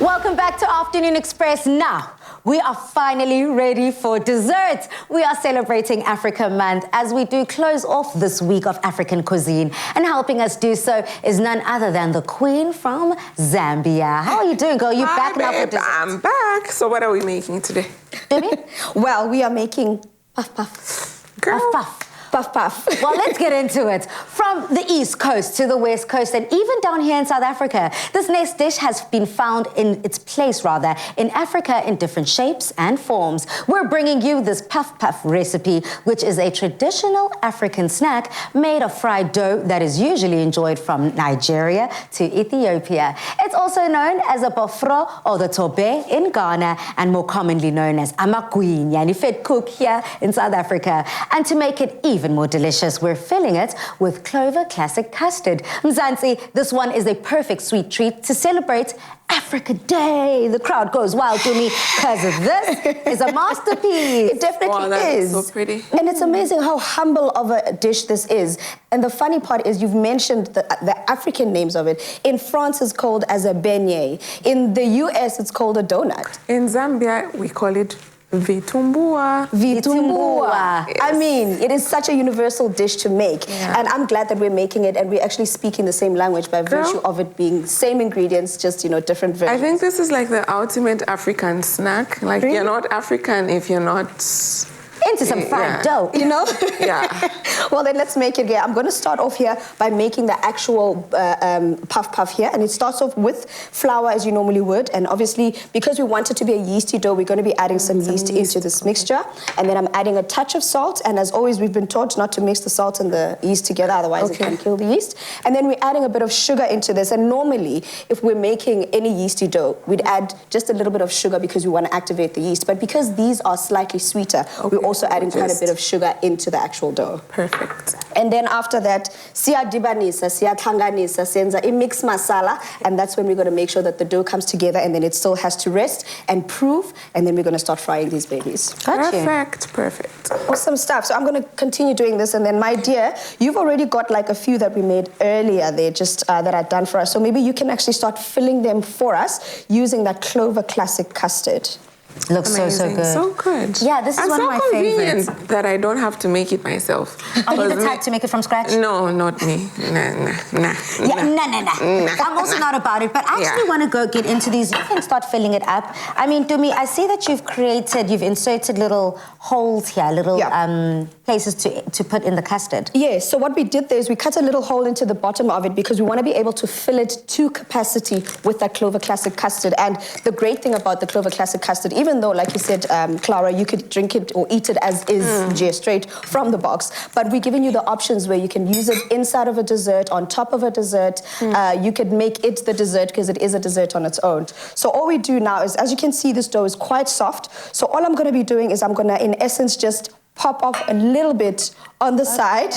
Welcome back to Afternoon Express. Now, we are finally ready for dessert. We are celebrating Africa Month as we do close off this week of African cuisine. And helping us do so is none other than the Queen from Zambia. How are you doing, girl? You back now for dessert? I'm back. So what are we making today? Well, we are making puff puff. Girl. Puff puff. Puff puff. Well, let's get into it. From the East Coast to the West Coast and even down here in South Africa, this next dish has been found in its place, rather, in Africa in different shapes and forms. We're bringing you this puff puff recipe, which is a traditional African snack made of fried dough that is usually enjoyed from Nigeria to Ethiopia. It's also known as a bofro or the tobe in Ghana and more commonly known as amakwin, yani fed cook here in South Africa. And to make it even more delicious, we're filling it with Clover Classic Custard. Mzansi, this one is a perfect sweet treat to celebrate Africa Day. The crowd goes wild to me because this is a masterpiece. It definitely is. is. So pretty. And it's amazing how humble of a dish this is. And the funny part is you've mentioned the African names of it. In France, it's called as a beignet. In the US, it's called a donut. In Zambia, we call it vitumbua. Vitumbua. Yes. I mean, it is such a universal dish to make. Yeah. And I'm glad that we're making it and we're actually speaking the same language by virtue of it being same ingredients, just, you know, different versions. I think this is like the ultimate African snack. Like, Really? you're not African if you're not... Into some fried dough. You know? Yeah. Well, then let's make it here. I'm going to start off here by making the actual puff puff here. And it starts off with flour as you normally would. And obviously, because we want it to be a yeasty dough, we're going to be adding some yeast into this mixture. And then I'm adding a touch of salt. And as always, we've been taught not to mix the salt and the yeast together, otherwise it can kill the yeast. And then we're adding a bit of sugar into this. And normally, if we're making any yeasty dough, we'd add just a little bit of sugar because we want to activate the yeast. But because these are slightly sweeter, we're also adding quite a bit of sugar into the actual dough. Perfect. And then after that, siyadibanisa, siyatlanganisa, senza mix masala, and that's when we're going to make sure that the dough comes together and then it still has to rest and proof, and then we're going to start frying these babies. Perfect. Perfect. Awesome stuff. So I'm going to continue doing this, and then my dear, you've already got like a few that we made earlier there, just that are done for us. So maybe you can actually start filling them for us using that Clover Classic Custard. Looks Amazing. so good. So good. Yeah, this is and one so of my convenient favorites. that I don't have to make it myself. Are you the type to make it from scratch? No, not me. Nah. Yeah, nah. I'm also not about it, but I actually want to go get into these. You can start filling it up. I mean, Dumi, I see that you've inserted little holes here, little places to put in the custard. Yes, so what we did there is we cut a little hole into the bottom of it because we want to be able to fill it to capacity with that Clover Classic Custard. And the great thing about the Clover Classic Custard, even though, like you said, Clara, you could drink it or eat it as is, straight from the box, but we're giving you the options where you can use it inside of a dessert, on top of a dessert. You could make it the dessert because it is a dessert on its own. So all we do now is, as you can see, this dough is quite soft. So all I'm going to be doing is I'm going to, in essence, just pop off a little bit on the side.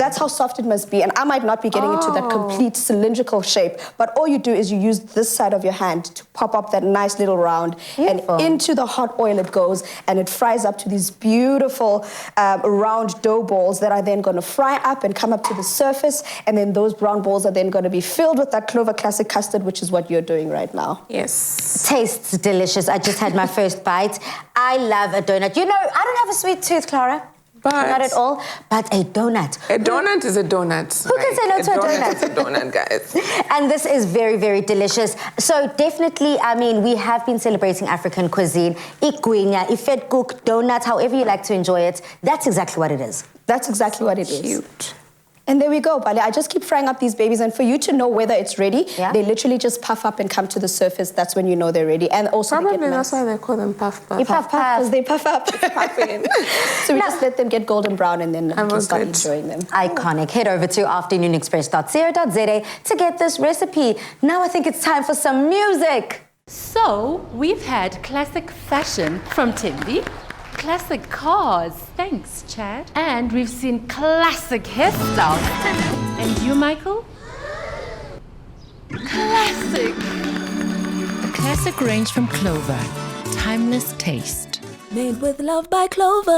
That's how soft it must be. And I might not be getting into that complete cylindrical shape, but all you do is you use this side of your hand to pop up that nice little round. Beautiful. And into the hot oil it goes, and it fries up to these beautiful round dough balls that are then going to fry up and come up to the surface. And then those brown balls are then going to be filled with that Clover Classic Custard, which is what you're doing right now. Yes. Tastes delicious. I just had my first bite. I love a donut. You know, I don't have a sweet tooth, Clara. But not at all, but a donut. A donut is a donut. Who can say no to a donut? It's a donut, guys. And this is very, very delicious. So definitely, I mean, we have been celebrating African cuisine. Iguinya, ifed cook, donuts, however you like to enjoy it. That's exactly what it is. That's exactly what it is. Cute. And there we go, Bale. I just keep frying up these babies, and for you to know whether it's ready, they literally just puff up and come to the surface. That's when you know they're ready. And also Probably they get that's nice. why they call them puff puff. You puff Because they puff up. Puffing. So we just let them get golden brown, and then we can start good. enjoying them. Iconic. Head over to afternoonexpress.co.za to get this recipe. Now I think it's time for some music. So, we've had classic fashion from Timby, classic cars, thanks Chad, and we've seen classic hairstyles. And you, Michael? Classic! A classic range from Clover. Timeless taste. Made with love by Clover.